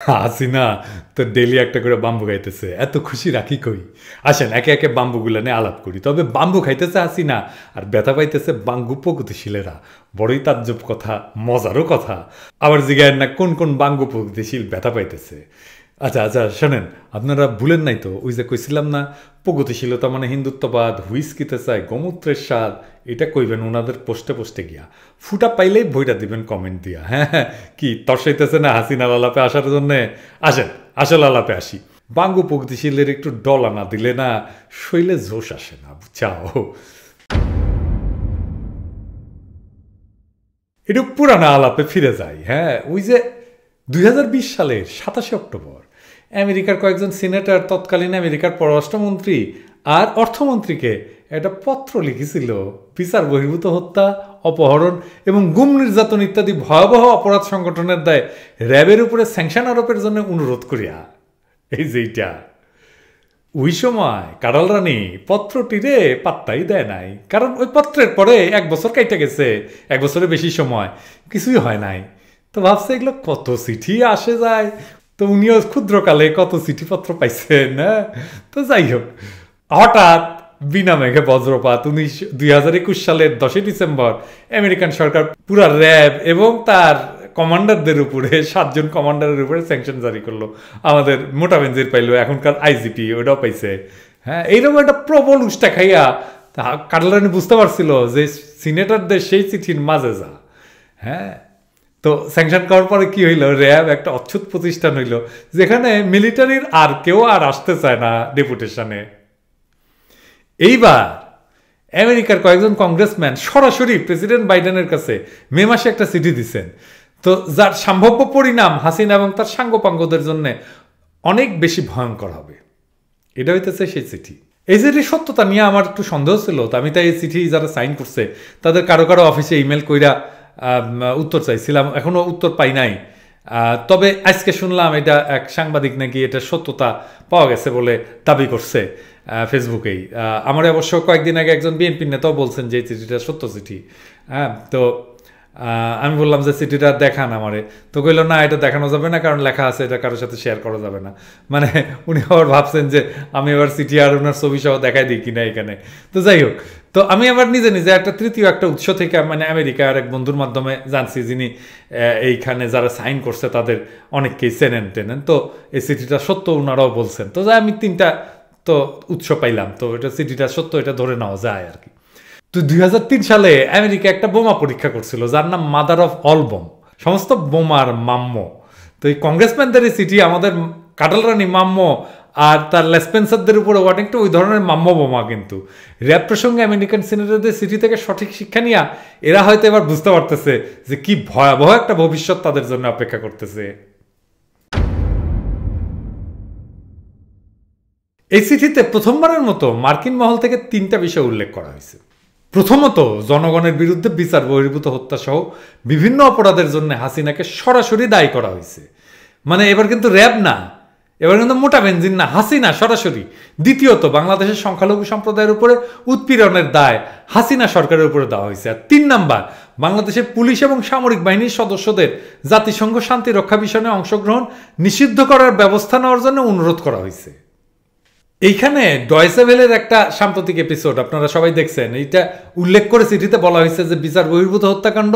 হাসিনা তো ডেইলি একটা করে বাম্বু খাইতেছে, এত খুশি রাখি কই। আসেন একে একে বাম্বুগুলা নিয়ে আলাপ করি। তবে বাম্বু খাইতেছে হাসিনা আর ব্যথা পাইতেছে বাঙ্গু প্রগতিশীলেরা, বড়ই তাজ্জব কথা, মজারও কথা। আবার জিগায়ের না কোন কোন বাঙ্গু প্রগতিশীল ব্যথা পাইতেছে। আচ্ছা আচ্ছা শোনেন, আপনারা ভুলেন নাই তো ওই যে কইছিলাম না, প্রগতিশীলতা মানে হিন্দুত্ববাদ, হুইস্কিতে চায় গোমূত্রের স্বাদ, এটা কইবেন ওনাদের পোস্টে পোস্টে গিয়া। ফুটা পাইলেই বইটা দিবেন কমেন্ট দিয়া। হ্যাঁ হ্যাঁ, কি তর্সাইতেছে না হাসিনার আলাপে আসার জন্যে? আসেন আসল আলাপে আসি। বাঙ্গু প্রগতিশীলের একটু ডলা না দিলে না শৈলে জোশ আসে না, বুঝাও। একটু পুরানা আলাপে ফিরে যাই। হ্যাঁ, ওই যে 2020 সালের 27 অক্টোবর আমেরিকার কয়েকজন সিনেটর তৎকালীন আমেরিকার পররাষ্ট্রমন্ত্রী আর অর্থমন্ত্রীকে একটা পত্র লিখেছিল বিচার বহির্ভূত হত্যা, অপহরণ এবং গুম নির্যাতন ইত্যাদি ভয়াবহ অপরাধ সংগঠনের দায়ে র্যাবের উপরে স্যাংশন আরোপের জন্য অনুরোধ করিয়া। এই যে এইটা ওই সময় কারাল রানী পত্রটিরে পাত্তাই দেয় নাই, কারণ ওই পত্রের পরে 1 বছর কাইটা গেছে, 1 বছরের বেশি সময় কিছুই হয় নাই। তো ভাবছে এগুলো কত চিঠি আসে যায়, তো উনিও ক্ষুদ্রকালে কত চিঠিপত্র পাইছেন। হ্যাঁ, তো যাই হোক, হঠাৎ বিনা মেঘে বজ্রপাত 2021 সালের 10 ডিসেম্বর আমেরিকান সরকার পুরা র্যাব এবং তার কমান্ডারদের উপরে 7 জন কমান্ডারের উপরে স্যাংশন জারি করলো। আমাদের মোটা বেঞ্জির পাইলো, এখনকার আইজিপি ওটাও পাইছে। হ্যাঁ, এইরকম একটা প্রবল উষ্টা খাইয়া কাটলানি বুঝতে পারছিল যে সিনেটরদের সেই চিঠির মাঝে যা। হ্যাঁ, তো স্যাংশন করার পরে কি হইল, র্যাব একটা অচ্ছুত প্রতিষ্ঠান হইল যেখানে মিলিটারির আর কেউ আর আসতে চায় না ডেপুটেশনে। এইবার আমেরিকার কয়েকজন কংগ্রেসম্যান সরাসরি প্রেসিডেন্ট বাইডেনের কাছে মে মাসে একটা চিঠি দিচ্ছেন, তো যার সম্ভাব্য পরিণাম হাসিনা এবং তার সাঙ্গপাঙ্গদের জন্য অনেক বেশি ভয়ঙ্কর হবে। এটা হইতেছে সেই চিঠি। এই চিঠির সত্যতা নিয়ে আমার একটু সন্দেহ ছিল, তো আমি তাই এই চিঠি যারা সাইন করছে তাদের কারো কারো অফিসে ইমেল কইরা উত্তর চাইছিলাম, এখনো উত্তর পাই নাই। তবে আজকে শুনলাম এটা এক সাংবাদিক নাকি এটা সত্যতা পাওয়া গেছে বলে দাবি করছে ফেসবুকেই। আমার অবশ্য কয়েকদিন আগে একজন বিএনপি নেতাও বলছেন যে এই চিঠিটা সত্য চিঠি। হ্যাঁ, তো আমি বললাম যে চিঠিটা দেখান আমারে, তো কইল না এটা দেখানো যাবে না, কারণ লেখা আছে এটা কারোর সাথে শেয়ার করা যাবে না। মানে উনি আবার ভাবছেন যে আমি এবার চিঠি আর ওনার ছবি সহ দেখাই দিই কিনা এখানে। তো যাই হোক, তো আমি আবার নিজে নিজে একটা তৃতীয় একটা উৎস থেকে মানে আমেরিকার এক বন্ধুর মাধ্যমে জানছি, যিনি এইখানে যারা সাইন করছে তাদের অনেককেই চেনেন টেনেন, তো এই চিঠিটা সত্য ওনারাও বলছেন। তো যাই আমি 3টা তো উৎস পাইলাম, তো এটা চিঠিটা সত্য এটা ধরে নেওয়া যায় আর কি। তো 2003 সালে আমেরিকা একটা বোমা পরীক্ষা করছিল যার নাম মাদার অফ অল বোম, সমস্ত বোমার মাম্য। তো এই কংগ্রেসম্যানদের এই চিঠি আমাদের কাটাল রানী মাম্য আর তার লেসপেন্সারদের উপরে অনেকটা ওই ধরনের মাম্য বোমা। কিন্তু র্যাব প্রসঙ্গে আমেরিকান সিনেটরদের চিঠি থেকে সঠিক শিক্ষা নিয়ে এরা হয়তো এবার বুঝতে পারতেছে যে কি ভয়াবহ একটা ভবিষ্যৎ তাদের জন্য অপেক্ষা করতেছে। এই চিঠিতে প্রথমবারের মতো মার্কিন মহল থেকে 3টা বিষয় উল্লেখ করা হয়েছে। প্রথমত, জনগণের বিরুদ্ধে বিচার বহির্ভূত হত্যা সহ বিভিন্ন অপরাধের জন্য হাসিনাকে সরাসরি দায়ী করা হয়েছে। মানে এবার কিন্তু র্যাব না, এবার কিন্তু মোটা বেনজিন না, হাসিনা সরাসরি। দ্বিতীয়ত, বাংলাদেশের সংখ্যালঘু সম্প্রদায়ের উপরে উৎপীড়নের দায় হাসিনা সরকারের উপরে দেওয়া হয়েছে। আর 3 নাম্বার, বাংলাদেশের পুলিশ এবং সামরিক বাহিনীর সদস্যদের জাতিসংঘ শান্তি রক্ষা মিশনে অংশগ্রহণ নিষিদ্ধ করার ব্যবস্থা নেওয়ার জন্য অনুরোধ করা হয়েছে। এইখানে ডয়েচে ভেলের একটা সাম্প্রতিক এপিসোড আপনারা সবাই দেখছেন, এইটা উল্লেখ করে চিঠিতে বলা হয়েছে যে বিচার বহির্ভূত হত্যাকাণ্ড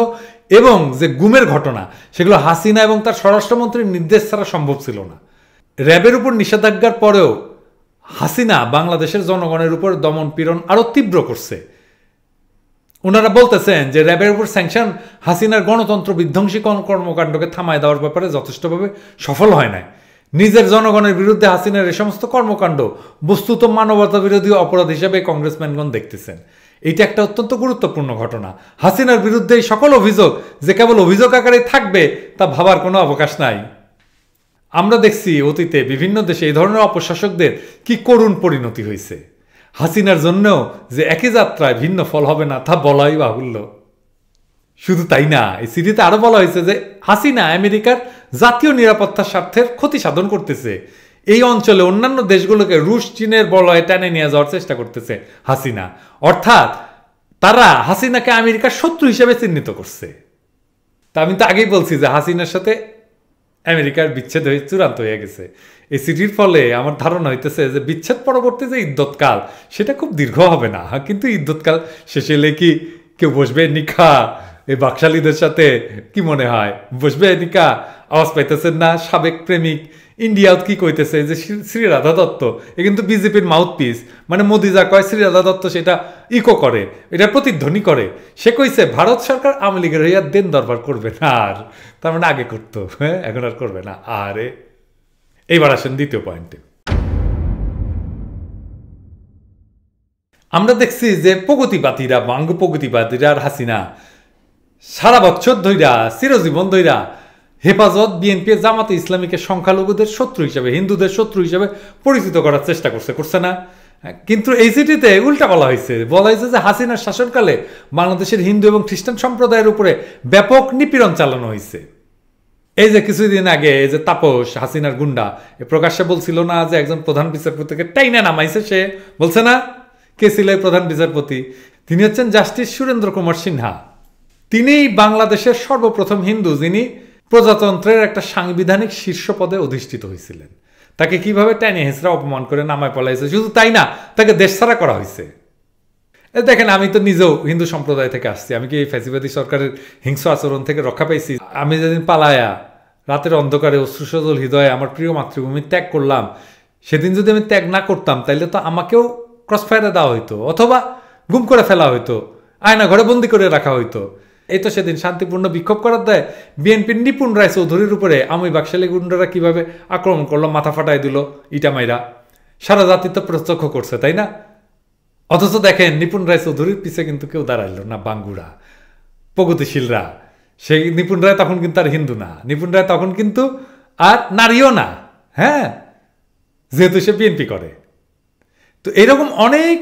এবং যে গুমের ঘটনা সেগুলো হাসিনা এবং তার স্বরাষ্ট্রমন্ত্রীর নির্দেশ ছাড়া সম্ভব ছিল না। র্যাবের উপর নিষেধাজ্ঞার পরেও হাসিনা বাংলাদেশের জনগণের উপর দমন পীড়ন আরো তীব্র করছে। ওনারা বলতেছেন যে র্যাবের উপর স্যাংশন হাসিনার গণতন্ত্র বিধ্বংসী কর্মকাণ্ডকে থামায় দেওয়ার ব্যাপারে যথেষ্টভাবে সফল হয় নাই। নিজের জনগণের বিরুদ্ধে হাসিনার এই সমস্ত কর্মকাণ্ড বস্তুত মানবতা বিরোধী অপরাধ হিসেবে কংগ্রেসম্যানগণ দেখতেছেন। এইটা একটা অত্যন্ত গুরুত্বপূর্ণ ঘটনা। হাসিনার বিরুদ্ধে এই সকল অভিযোগ যে কেবল অভিযোগ আকারে থাকবে তা ভাবার কোনো অবকাশ নাই। আমরা দেখছি অতীতে বিভিন্ন দেশে এই ধরনের অপশাসকদের কি করুণ পরিণতি হয়েছে। হাসিনার জন্যও যে একই যাত্রায় ভিন্ন ফল হবে না তা বলাই বাহুল্য। শুধু তাই না, এই চিঠিতে আরো বলা হয়েছে যে হাসিনা আমেরিকার জাতীয় নিরাপত্তার স্বার্থের ক্ষতি সাধন করতেছে। এই অঞ্চলে অন্যান্য দেশগুলোকে রুশ চীনের বলয়ে টেনে নিয়ে যাওয়ার চেষ্টা করতেছে হাসিনা। অর্থাৎ তারা হাসিনাকে আমেরিকার শত্রু হিসেবে চিহ্নিত করছে। তা আমি তো আগেই বলছি যে হাসিনার সাথে আমেরিকার বিচ্ছেদ হয়ে চূড়ান্ত হয়ে গেছে। এই চিঠির ফলে আমার ধারণা হইতেছে যে বিচ্ছেদ পরবর্তী যে ইদ্যৎকাল সেটা খুব দীর্ঘ হবে না, কিন্তু ইদ্যৎকাল শেষে এলে কি কেউ বসবে নিকা এই বাকশালীদের সাথে? কি মনে হয় বসবে নিকা? আওয়াজ পাইতেছেন না সাবেক প্রেমিক ইন্ডিয়াত কি কইতেছে যে শ্রী রাধা দত্ত এ কিন্তু বিজেপির মাউথপিস, মানে মোদি যা কয় শ্রী রাধা দত্ত সেটা ইকো করে, এটা প্রতিধ্বনি করে। সে কইছে ভারত সরকার আওয়ামী লীগের হইয়া দেন দরবার করবে না আর, তার মানে আগে করতো, হ্যাঁ এখন আর করবে না। আরে এইবার আসেন দ্বিতীয় পয়েন্টে। আমরা দেখছি যে প্রগতিবাদীরা বাঙ্গ প্রগতিবাদীরা আর হাসিনা সারা বছর ধইরা চিরজীবন ধইরা হেফাজত, বিএনপি, জামাতে ইসলামীকে সংখ্যালঘুদের শত্রু হিসেবে, হিন্দুদের শত্রু হিসেবে পরিচিত করার চেষ্টা করছে না? কিন্তু এই চিঠিতে উল্টা বলা হয়েছে যে হাসিনার শাসনকালে বাংলাদেশের হিন্দু এবং খ্রিস্টান সম্প্রদায়ের উপরে ব্যাপক নিপীড়ন চালানো হয়েছে। এই যে কিছুদিন আগে এই যে তাপস হাসিনার গুন্ডা প্রকাশ্যে বলছিল না যে একজন প্রধান বিচারপতিকে টাইনা নামাইছে, সে বলছে না কে ছিল প্রধান বিচারপতি? তিনি হচ্ছেন জাস্টিস সুরেন্দ্র কুমার সিনহা। তিনি বাংলাদেশের সর্বপ্রথম হিন্দু যিনি প্রজাতন্ত্রের একটা সাংবিধানিক শীর্ষ পদে অধিষ্ঠিত হয়েছিলেন। তাকে কিভাবে টাইনে হেসরা অপমান করে নামায় পলাইছে, শুধু তাই না তাকে দেশছাড়া করা হয়েছে। দেখেন আমি তো নিজেও হিন্দু সম্প্রদায় থেকে আসছি, আমি কি এই ফ্যাসিবাদী সরকারের হিংস্র আচরণ থেকে রক্ষা পাইছি? আমি যেদিন পালায়া রাতের অন্ধকারে অশ্রুসজল হৃদয়ে আমার প্রিয় মাতৃভূমি ত্যাগ করলাম, সেদিন যদি আমি ত্যাগ না করতাম তাইলে তো আমাকেও ক্রসফায়ারে দেওয়া হইতো, অথবা গুম করে ফেলা হইতো, আয়না ঘরে বন্দি করে রাখা হইতো। এই তো সেদিন শান্তিপূর্ণ বিক্ষোভ করার দেয় বিএনপির নিপুণ রায় চৌধুরীর উপরে আমি বাকশালী গুন্ডারা কিভাবে আক্রমণ করলো, মাথা ফাটাই দিল ইটা মাইরা, সারা জাতি তো প্রত্যক্ষ করছে, তাই না? অথচ দেখেন নিপুণ রায় চৌধুরীর পিছে কিন্তু কেউ দাঁড়াইল না, বাঙ্গুরা প্রগতিশীলরা। সেই নিপুণ রায় তখন কিন্তু আর হিন্দু না, নিপুণ রায় তখন কিন্তু আর নারীও না, হ্যাঁ, যেহেতু সে বিএনপি করে। তো এরকম অনেক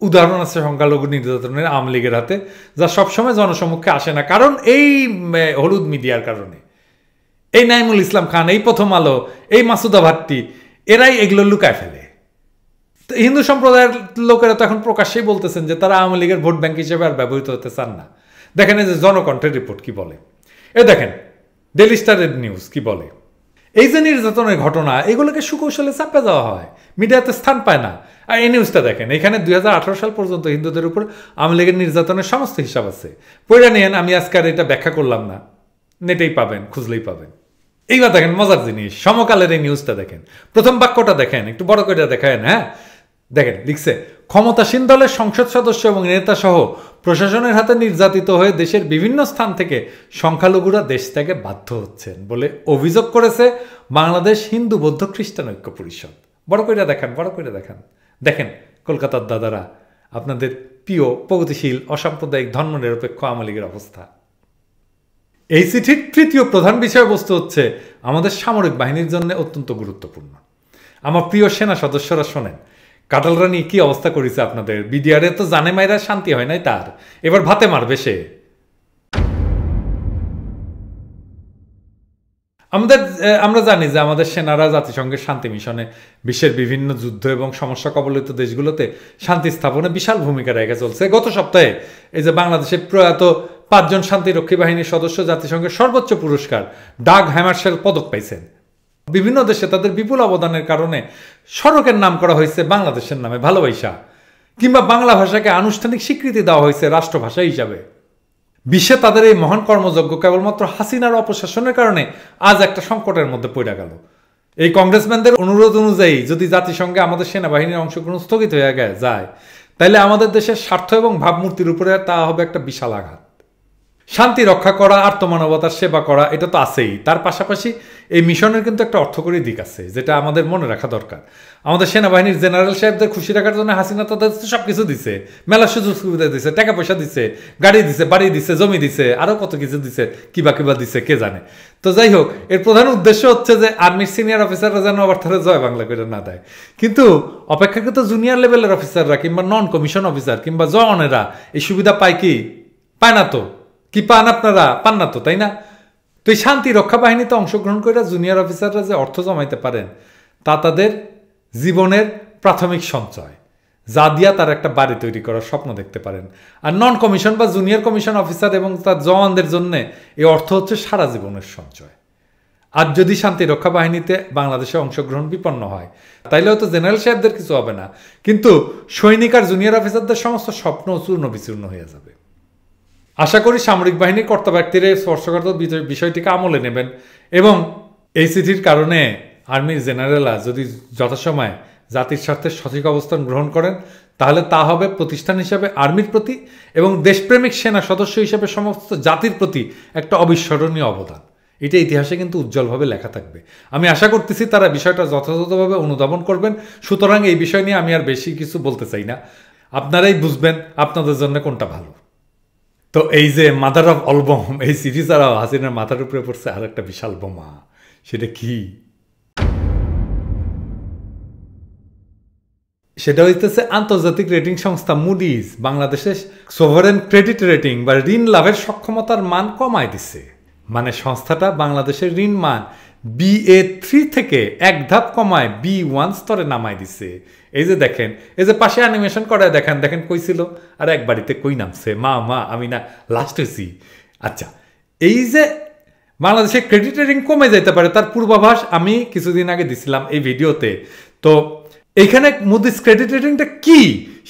উদাহরণ আছে সংখ্যালঘু নির্যাতনের আওয়ামী লীগের হাতে, যা সবসময় জনসমক্ষে আসে না, কারণ এই হলুদ মিডিয়ার কারণে। এই নাইমুল ইসলাম খান, এই প্রথম আলো, এই মাসুদা ভাট্টি, এরাই এগুলো লুকায় ফেলে। তো হিন্দু সম্প্রদায়ের লোকেরা তো এখন প্রকাশ্যেই বলতেছেন যে তারা আওয়ামী লীগের ভোট ব্যাংক হিসেবে আর ব্যবহৃত হতে চান না। দেখেন এই যে জনকণ্ঠের রিপোর্ট কি বলে, এ দেখেন ডেইলি স্টারের নিউজ কি বলে। এই যে নির্যাতনের ঘটনা, এগুলোকে সুকৌশলে চাপে দেওয়া হয়, মিডিয়াতে স্থান পায় না। আর এই নিউজটা দেখেন, এখানে 2018 সাল পর্যন্ত হিন্দুদের উপর আওয়ামী লীগের নির্যাতনের সমস্ত হিসাব আছে, পড়ে নিয়েন, আমি আজকে আর এটা ব্যাখ্যা করলাম না, নেটেই পাবেন, খুঁজলেই পাবেন। এইবার দেখেন মজার জিনিস, সমকালের এই নিউজটা দেখেন, প্রথম বাক্যটা দেখেন, একটু বড় করে দেখেন, হ্যাঁ দেখেন লিখছে, ক্ষমতাসীন দলের সংসদ সদস্য এবং নেতা সহ প্রশাসনের হাতে নির্যাতিত হয়ে দেশের বিভিন্ন স্থান থেকে সংখ্যালঘুরা দেশ ত্যাগে বাধ্য হচ্ছেন বলে অভিযোগ করেছে বাংলাদেশ হিন্দু বৌদ্ধ খ্রিস্টান ঐক্য পরিষদ। বড় করে দেখেন, বড় করে দেখেন, দেখেন কলকাতার দাদারা, আপনাদের প্রিয় প্রগতিশীল অসাম্প্রদায়িক ধর্মনিরপেক্ষ আওয়ামী লীগের অবস্থা। এই চিঠির তৃতীয় প্রধান বিষয়বস্তু হচ্ছে আমাদের সামরিক বাহিনীর জন্য অত্যন্ত গুরুত্বপূর্ণ। আমার প্রিয় সেনা সদস্যরা শোনেন, কাটালরা নিয়ে কি অবস্থা করেছে আপনাদের। বিডিআরে তো জানে মাইরা শান্তি হয় নাই তার, এবার ভাতে মারবে সে। আমরা জানি যে আমাদের সেনারা জাতিসংঘের শান্তি মিশনে বিশ্বের বিভিন্ন যুদ্ধ এবং সমস্যা কবলিত দেশগুলোতে শান্তি স্থাপনে বিশাল ভূমিকা রেখে চলছে। গত সপ্তাহে এই যে বাংলাদেশের প্রয়াত 5 জন শান্তিরক্ষী বাহিনীর সদস্য জাতিসংঘের সর্বোচ্চ পুরস্কার ডাগ হ্যামারশেল পদক পাইছেন। বিভিন্ন দেশে তাদের বিপুল অবদানের কারণে সড়কের নাম করা হয়েছে বাংলাদেশের নামে ভালোবাসা, কিংবা বাংলা ভাষাকে আনুষ্ঠানিক স্বীকৃতি দেওয়া হয়েছে রাষ্ট্রভাষা হিসাবে। বিশ্বে তাদের এই মহান কর্মযজ্ঞ কেবলমাত্র হাসিনার অপশাসনের কারণে আজ একটা সংকটের মধ্যে পড়ে গেল। এই কংগ্রেসম্যানদের অনুরোধ অনুযায়ী যদি জাতিসংঘে আমাদের সেনাবাহিনীর অংশগ্রহণ স্থগিত হয়ে যায়, তাহলে আমাদের দেশের স্বার্থ এবং ভাবমূর্তির উপরে তা হবে একটা বিশাল আঘাত। শান্তি রক্ষা করা, আত্মমানবতার সেবা করা, এটা তো আছেই, তার পাশাপাশি এই মিশনের কিন্তু একটা অর্থকরী দিক আছে যেটা আমাদের মনে রাখা দরকার। আমাদের সেনাবাহিনীর জেনারেল সাহেবদের খুশি রাখার জন্য হাসিনা তাদের সবকিছু দিছে, মেলা সুযোগ সুবিধা দিছে, টাকা পয়সা দিছে, গাড়ি দিছে, বাড়ি দিছে, জমি দিছে, আরো কত কিছু দিছে, কিবা কিবা দিছে কে জানে। তো যাই হোক, এর প্রধান উদ্দেশ্য হচ্ছে যে আর্মির সিনিয়র অফিসাররা যেন আবার তারা জয় বাংলা করে না দেয়। কিন্তু অপেক্ষাকৃত জুনিয়র লেভেলের অফিসাররা কিংবা নন কমিশন অফিসার কিংবা জওয়ানেরা এই সুবিধা পায় কি? পায় না তো। কি পান আপনারা? পান না তো, তাই না? তো এই শান্তি রক্ষা বাহিনীতে অংশগ্রহণ করে জুনিয়র অফিসাররা যে অর্থ জমাইতে পারেন তা তাদের জীবনের প্রাথমিক সঞ্চয়, যা দিয়া তার একটা বাড়ি তৈরি করার স্বপ্ন দেখতে পারেন। আর নন কমিশন বা জুনিয়র কমিশন অফিসার এবং তার জওয়ানদের জন্য এই অর্থ হচ্ছে সারা জীবনের সঞ্চয়। আর যদি শান্তিরক্ষা বাহিনীতে বাংলাদেশে অংশগ্রহণ বিপন্ন হয় তাইলে হয়তো জেনারেল সাহেবদের কিছু হবে না, কিন্তু সৈনিক আর জুনিয়র অফিসারদের সমস্ত স্বপ্ন চূর্ণ বিচূর্ণ হয়ে যাবে। আশা করি সামরিক বাহিনীর কর্তা ব্যক্তিরা স্পর্শকাতর বিষয়টিকে আমলে নেবেন এবং এই চিঠির কারণে আর্মির জেনারেলরা যদি যথাসময়ে জাতির স্বার্থে সঠিক অবস্থান গ্রহণ করেন তাহলে তা হবে প্রতিষ্ঠান হিসাবে আর্মির প্রতি এবং দেশপ্রেমিক সেনা সদস্য হিসেবে সমস্ত জাতির প্রতি একটা অবিস্মরণীয় অবদান। এটা ইতিহাসে কিন্তু উজ্জ্বলভাবে লেখা থাকবে। আমি আশা করতেছি তারা বিষয়টা যথাযথভাবে অনুধাবন করবেন। সুতরাং এই বিষয় নিয়ে আমি আর বেশি কিছু বলতে চাই না, আপনারাই বুঝবেন আপনাদের জন্য কোনটা ভালো। তো এই যে মাদার অফ অল বম, এই সিরিজ ছাড়াও হাসিনার মাথার উপরে পড়ছে আর একটা বিশাল বোমা। সেটা কি? সেটা হইতেছে আন্তর্জাতিক রেটিং সংস্থা মুডিজ বাংলাদেশের সোভারেন ক্রেডিট রেটিং বা ঋণ লাভের সক্ষমতার মান কমায় দিচ্ছে। মানে সংস্থাটা বাংলাদেশের ঋণ মান BA3 থেকে এক ধাপ কমায় B1 স্তরে নামায় দিচ্ছে। এই যে দেখেন, এই যে পাশে অ্যানিমেশন করায় দেখেন, দেখেন কই ছিল আর এক বাড়িতে কই নামছে, মা আমি না লাস্ট হয়েছি। আচ্ছা, এই যে বাংলাদেশের ক্রেডিট রেটিং কমে যেতে পারে তার পূর্বাভাস আমি কিছুদিন আগে দিছিলাম এই ভিডিওতে। তো এইখানে মুডিজ ক্রেডিট রেটিংটা কি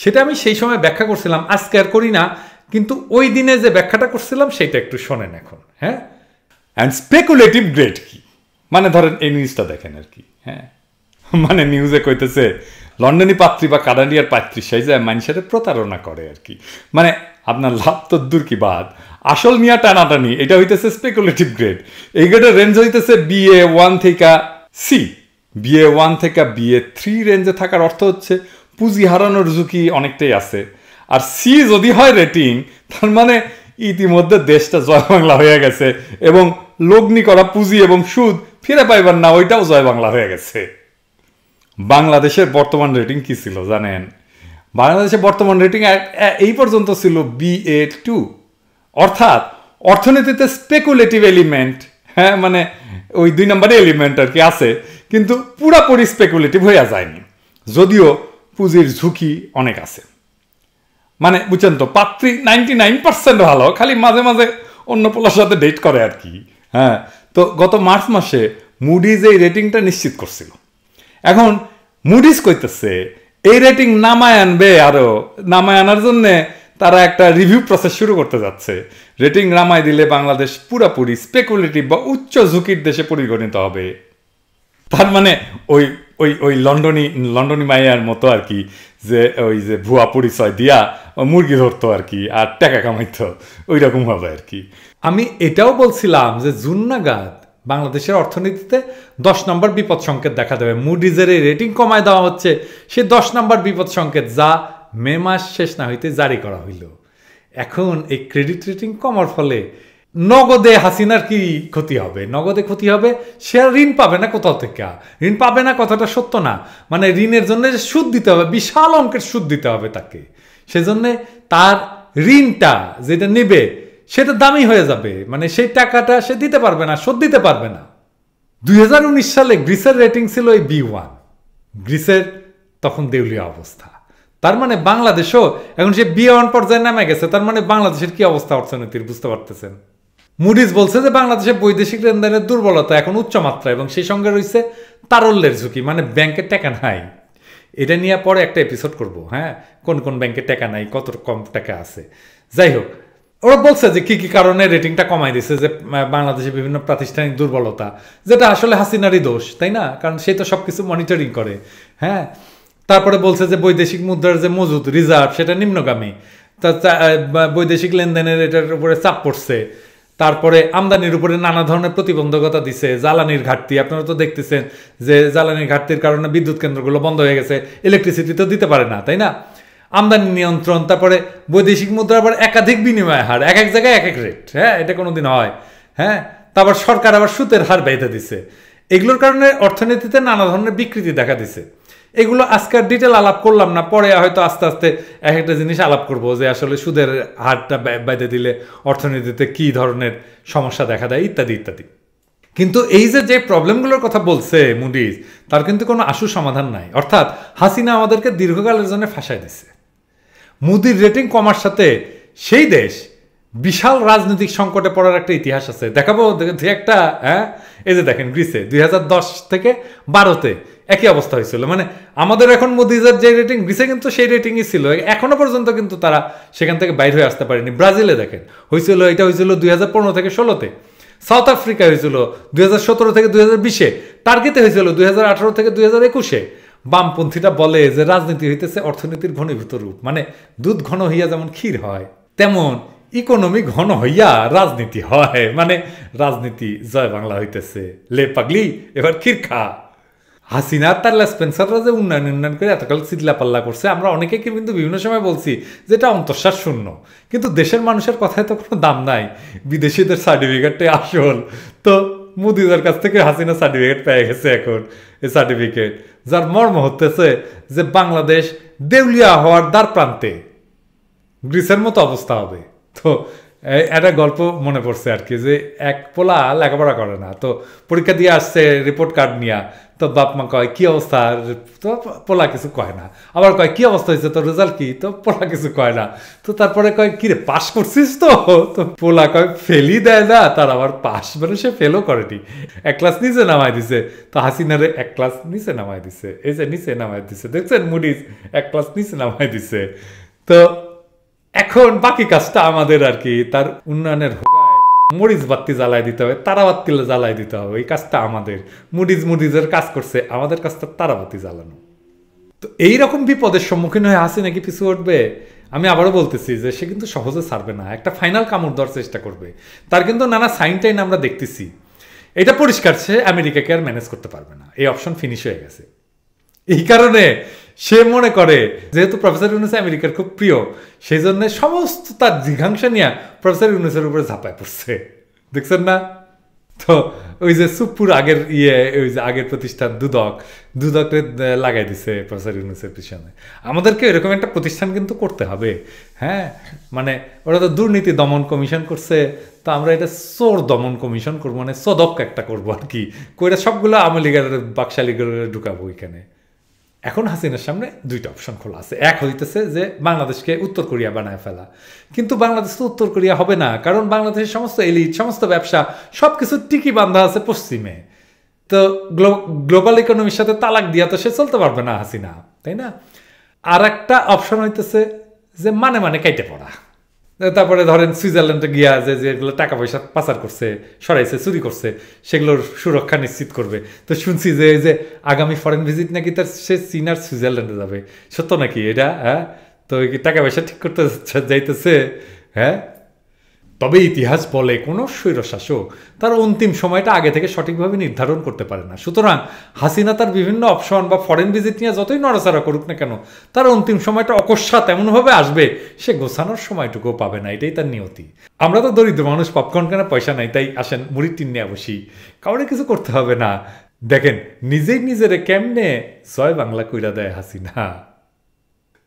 সেটা আমি সেই সময় ব্যাখ্যা করছিলাম, আজকে আর করি না, কিন্তু ওই দিনে যে ব্যাখ্যাটা করছিলাম সেটা একটু শোনেন এখন। হ্যাঁ, অ্যান্ড স্পেকুলেটিভ গ্রেড কি, মানে ধরেন এই নিউজটা দেখেন আর কি। হ্যাঁ, মানে নিউজে কইতেছে লন্ডনী পাত্রী বা কানাডিয়ার পাত্রী সেই যে মানুষের প্রতারণা করে আর কি। মানে আপনার লাভ তো দূর কি বাদ, আসল নিয়ে টানাটানি, এটা হইতেছে স্পেকুলেটিভ গ্রেড। এই গ্রেডের রেঞ্জ হইতেছে BA1 থেকে C। BA1 থেকে BA3 রেঞ্জে থাকার অর্থ হচ্ছে পুঁজি হারানোর ঝুঁকি অনেকটাই আছে। আর C যদি হয় রেটিং, তার মানে ইতিমধ্যে দেশটা জয় বাংলা হয়ে গেছে এবং লগ্নি করা পুঁজি এবং সুদ ফিরে পাইবার না, ওইটাও জয় বাংলা হয়ে গেছে। বাংলাদেশের বর্তমান রেটিং কি ছিল জানেন? বাংলাদেশের বর্তমান রেটিং এই পর্যন্ত ছিল BA2, অর্থাৎ অর্থনীতিতে স্পেকুলেটিভ এলিমেন্ট, হ্যাঁ মানে ওই 2 নম্বরের এলিমেন্ট আর কি আছে, কিন্তু পুরাপুরি স্পেকুলেটিভ হয়ে যায়নি, যদিও পুঁজির ঝুঁকি অনেক আছে। মানে বুঝছেন তো, পাত্রী 99% ভালো, খালি মাঝে মাঝে অন্য পোলার সাথে ডেট করে আর কি। হ্যাঁ, তো গত মার্চ মাসে মুডিজ এই রেটিংটা নিশ্চিত করছিল। এখন মুডিজ কইতেছে এই রেটিং নামায় আনবে, আরো নামায় আনার জন্য তারা একটা রিভিউ প্রসেস শুরু করতে যাচ্ছে। রেটিং নামায় দিলে বাংলাদেশ পুরাপুরি স্পেকুলেটিভ বা উচ্চ ঝুঁকির দেশে পরিগণিত হবে। তার মানে ওই ওই ওই লন্ডনী মাইয়ার মতো আর কি, যে ওই যে ভুয়া পরিচয় দিয়া মুরগি ধরতো আর কি আর টাকা কামাইতো, ওই রকম হবে আর কি। আমি এটাও বলছিলাম যে জুন নাগাদ বাংলাদেশের অর্থনীতিতে 10 নম্বর বিপদ সংকেত দেখা দেবে। মুডিজের এই রেটিং কমায় দেওয়া হচ্ছে সে 10 নম্বর বিপদ সংকেত, যা মে মাস শেষ না হইতে জারি করা হইল। এখন এই ক্রেডিট রেটিং কমার ফলে নগদে হাসিনার কি ক্ষতি হবে? নগদে ক্ষতি হবে, সে আর ঋণ পাবে না কোথাও থেকে। ঋণ পাবে না কথাটা সত্য না, মানে ঋণের জন্য সুদ দিতে হবে, বিশাল অঙ্কের সুদ দিতে হবে তাকে। সেজন্য তার ঋণটা যেটা নেবে সেটা দামি হয়ে যাবে, মানে সেই টাকাটা সে দিতে পারবে না, শোধ দিতে পারবে না। 2019 সালে গ্রিসের রেটিং ছিল এই B1, গ্রিসের তখন দেউলিয়া অবস্থা। তার মানে বাংলাদেশও এখন সে B1 পর্যায়ে নামে গেছে। তার মানে বাংলাদেশের কি অবস্থা অর্থনীতির বুঝতে পারতেছেন। মুডিজ বলছে যে বাংলাদেশের বৈদেশিক লেনদেনের দুর্বলতা এখন উচ্চমাত্রা এবং সেই সঙ্গে রয়েছে তারল্যের ঝুঁকি, মানে ব্যাংকের টাকা নাই। এটা নিয়ে পরে একটা এপিসোড করব। হ্যাঁ, কোন কোন ব্যাংকের টাকা নাই, কত কম টাকা আছে। যাই হোক, ওরা বলছে যে কি কি কারণে রেটিংটা কমাই দিছে, যে বাংলাদেশের বিভিন্ন প্রাতিষ্ঠানিক দুর্বলতা, যেটা আসলে হাসিনারই দোষ, তাই না? কারণ সে তো সবকিছু মনিটরিং করে। হ্যাঁ, তারপরে বলছে যে বৈদেশিক মুদ্রার যে মজুদ রিজার্ভ সেটা নিম্নগামী, বৈদেশিক লেনদেনের এটার উপরে চাপ পড়ছে। তারপরে আমদানির উপরে নানা ধরনের প্রতিবন্ধকতা দিছে, জ্বালানির ঘাটতি, আপনারা তো দেখতেছেন যে জ্বালানির ঘাটতির কারণে বিদ্যুৎ কেন্দ্রগুলো বন্ধ হয়ে গেছে, ইলেকট্রিসিটি তো দিতে পারে না, তাই না? আমদানি নিয়ন্ত্রণ, তারপরে বৈদেশিক মুদ্রা আবার একাধিক বিনিময় হার, এক এক জায়গায় এক এক রেট। হ্যাঁ, এটা কোনোদিন হয়? হ্যাঁ, তারপর সরকার আবার সুদের হার বেঁধে দিছে। এগুলোর কারণে অর্থনীতিতে নানা ধরনের বিকৃতি দেখা দিছে। এগুলো আজকে আর ডিটেল আলাপ করলাম না, পরে হয়তো আস্তে আস্তে এক একটা জিনিস আলাপ করবো যে আসলে সুদের হারটা বেঁধে দিলে অর্থনীতিতে কি ধরনের সমস্যা দেখা দেয় ইত্যাদি ইত্যাদি। কিন্তু এই যে প্রবলেমগুলোর কথা বলছে মুডিজ, তার কিন্তু কোনো আশু সমাধান নাই। অর্থাৎ হাসিনা আমাদেরকে দীর্ঘকালের জন্য ফাঁসায় দিছে। মুদির রেটিং কমার সাথে সেই দেশ বিশাল রাজনৈতিক সংকটে পড়ার একটা ইতিহাস আছে। দেখাবো একটা, হ্যাঁ, এই যে দেখেন গ্রিসে 2010 থেকে 12-তে একই অবস্থা হয়েছিল। মানে আমাদের এখন মোদিজের যে রেটিং, গ্রিসে কিন্তু সেই রেটিংই ছিল, এখনো পর্যন্ত কিন্তু তারা সেখান থেকে বাইরে হয়ে আসতে পারেনি। ব্রাজিলে দেখেন হয়েছিল, এটা হয়েছিল 2015 থেকে 16-তে। সাউথ আফ্রিকা হয়েছিল 2017 থেকে 2020-এ। টার্গেতে হয়েছিল 2018 থেকে 2021-এ। বামপন্থীরা বলে যে রাজনীতি হইতেছে অর্থনীতির ঘনীভূত রূপ, মানে দুধ ঘন হইয়া যেমন ক্ষীর হয় তেমন ইকোনমি ঘন হইয়া রাজনীতি হয়, মানে রাজনীতি জয় বাংলা হইতেছে। লে পাগলি এবার ক্ষীর খা। হাসিনা তার স্পেন্সাররা যে উন্নয়ন করে এতকাল চিল্লা পাল্লা করছে, আমরা অনেকে কিন্তু বিভিন্ন সময় বলছি যে এটা অন্তঃশ্বাস শূন্য, কিন্তু দেশের মানুষের কথায় তো কোনো দাম নাই। বিদেশিদের সার্টিফিকেটটাই আসল। তো মোদিদের কাছ থেকে হাসিনা সার্টিফিকেট পেয়ে গেছে এখন, এই সার্টিফিকেট যার মর্ম হতেছে যে বাংলাদেশ দেউলিয়া হওয়ার দ্বার প্রান্তে, গ্রিসের মতো অবস্থা হবে। তো একটা গল্প মনে পড়ছে আর কি, যে এক পোলা লেখাপড়া করে না, তো পরীক্ষা দিয়ে আসছে রিপোর্ট কার্ড নিয়ে। তো বাপ মা কয় কি অবস্থা, তো পোলা কিছু কয় না। আবার কয় কি অবস্থা হয়েছে, তোর রেজাল্ট কি, তো পোলা কিছু কয় না। তো তারপরে কয় কিরে পাস করছিস? তো পোলা কয় ফেলই দেয় না, তার আবার পাস, মানে সে ফেলও করেনি, এক ক্লাস নিচে নামাই দিছে। তো হাসিনারে এক ক্লাস নিচে নামাই দিছে, এই যে নিচে নামাই দিছে, দেখছেন মুডিস এক ক্লাস নিচে নামাই দিছে। তো এখন বাকি কাজটা আমাদের আর কি, তার উন্নয়নের মরিচ বাত্তি জ্বালাই দিতে হবে, তারাবাত্তি জ্বালাই দিতে হবে, এই কাজটা আমাদের। মুডিজের কাজ করছে, আমাদের কাজটা তারাবাতি জ্বালানো। তো এইরকম বিপদের সম্মুখীন হয়ে হাসি নাকি পিছু উঠবে? আমি আবারও বলতেছি যে সে কিন্তু সহজে ছাড়বে না, একটা ফাইনাল কামড় দেওয়ার চেষ্টা করবে। তার কিন্তু নানা সাইন টাইন আমরা দেখতেছি। এটা পরিষ্কার, সে আমেরিকাকে আর ম্যানেজ করতে পারবে না, এই অপশন ফিনিশ হয়ে গেছে। এই কারণে সে মনে করে যেহেতু প্রফেসর ইউনুস আমেরিকার খুব প্রিয়, সেই জন্য সমস্ত তার জিঘাংসা নিয়ে প্রফেসর ইউনুসের উপরে ঝাঁপায় পড়ছে, দেখছেন না? তো ওই যে সুপুর আগের ওই যে আগের প্রতিষ্ঠান দুদককে লাগাই দিছে প্রফেসর ইউনুসের পিছনে। আমাদেরকে এরকম একটা প্রতিষ্ঠান কিন্তু করতে হবে, হ্যাঁ। মানে ওরা তো দুর্নীতি দমন কমিশন করছে, তো আমরা এটা চোর দমন কমিশন করবো, মানে সদক একটা করবো আর কি, কইরা সবগুলো আওয়ামী লীগের বাকশালীগের ঢুকাবো এখানে। এখন হাসিনার সামনে দুইটা অপশন খোলা আছে। এক হইতেছে যে বাংলাদেশকে উত্তর কোরিয়া বানায় ফেলা, কিন্তু বাংলাদেশ তো উত্তর কোরিয়া হবে না, কারণ বাংলাদেশের সমস্ত এলিট, সমস্ত ব্যবসা, সব কিছু টিকি বান্ধা আছে পশ্চিমে। তো গ্লোবাল ইকোনমির সাথে তালাক দিয়া তো সে চলতে পারবে না হাসিনা, তাই না? আর একটা অপশন হইতেছে যে মানে কাইটে পড়া। তারপরে ধরেন সুইজারল্যান্ডে গিয়া যেগুলো টাকা পয়সা পাচার করছে, সরাইছে, চুরি করছে, সেগুলোর সুরক্ষা নিশ্চিত করবে। তো শুনছি যে আগামী ফরেন ভিজিট নাকি তার সে চীন আর সুইজারল্যান্ডে যাবে, সত্য নাকি এটা? হ্যাঁ, তো টাকা পয়সা ঠিক করতে যাইতেছে, হ্যাঁ। তবে ইতিহাস বলে কোনো স্বৈরশাসক তার অন্তিম সময়টা আগে থেকে সঠিকভাবে নির্ধারণ করতে পারে না। সুতরাং হাসিনা তার বিভিন্ন অপশন বা ফরেন ভিজিট নিয়ে যতই নড়াচড়া করুক না কেন, তার অন্তিম সময়টা অকস্মাৎ এমনভাবে আসবে সে গোছানোর সময়টুকুও পাবে না, এটাই তার নিয়তি। আমরা তো দরিদ্র মানুষ, পপকর্ন কেনার পয়সা নাই, তাই আসেন মুড়ির টিন নিয়ে বসি, কাউরে কিছু করতে হবে না। দেখেন নিজেই নিজেরে কেমনে জয় বাংলা কইরা দেয় হাসিনা।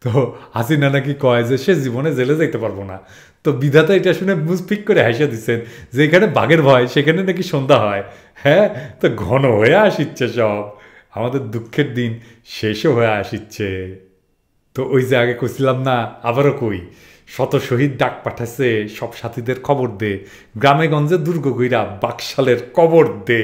তো হাসিনা নাকি কয় যে সে জীবনে জেলে যাইতে পারবো না। তো বিধাতা এটা শুনে মুজ ফিক করে হাসিয়া দিচ্ছেন, যেখানে বাঘের ভয় সেখানে নাকি সন্ধ্যা হয়। হ্যাঁ, তো ঘন হয়ে আসিচ্ছে সব, আমাদের দুঃখের দিন শেষও হয়ে আসিচ্ছে। তো ওই যে আগে কইছিলাম না, আবারও কই, শত শহীদ ডাক পাঠাচ্ছে, সব সাথীদের খবর দে, গ্রামে গঞ্জে দুর্গ গইরা বাকশালের কবর দে।